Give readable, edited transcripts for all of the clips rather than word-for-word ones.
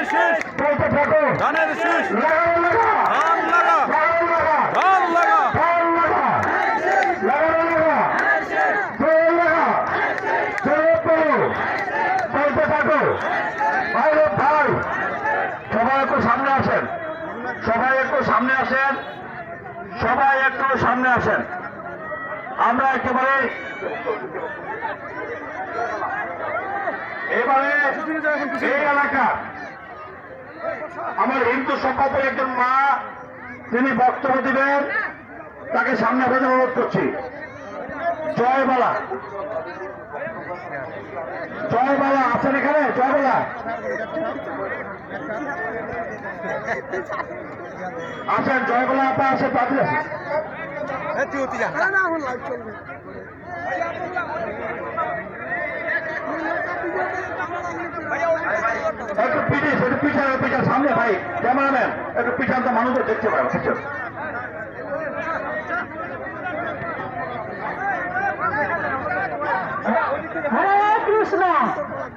শীষ বলতে থাকো ধানের শীষ লাগাও লাগা ধান লাগা লাগাও লাগা ধান লাগা ধান লাগা লাগাও লাগা জোর লাগা জোর করো বলতে থাকো ভাই রে ভাই সবাই একটু সামনে আসেন সবাই একটু সামনে আসেন সবাই একটু সামনে আসেন আমরা একেবারে এবারে এই এলাকা আমার হিন্দু সম্প্রদায়ের একজন মা তিনি বক্তব্য দিবেন তাকে সামনে আসার অনুরোধ করছি জয়বালা জয়বালা আছেন এখানে জয়বালা আছেন জয়বালা আপা আছে তাদের আছে একটু পিছান সামনে ভাই ক্যামেরাম্যান একটু পিছান তো মানুষও দেখতে পারে পিছন হরে কৃষ্ণ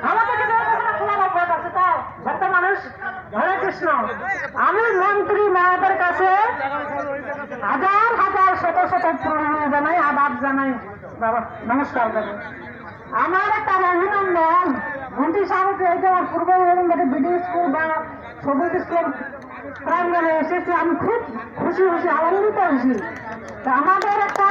আমাদের ভক্ত মানুষ হরে কৃষ্ণ আমি মন্ত্রী মহাদের কাছে হাজার হাজার শত শত প্রণাম জানাই আদাব জানাই বাবা নমস্কার জানাই আমার একটা অভিনন্দন মন্ত্রী সাহেব এই যে পূর্ব বিডি স্কুল বা সবুজ স্কুল প্রাঙ্গণে এসেছে আমি খুব খুশি আনন্দিত হয়েছি আমাদের একটা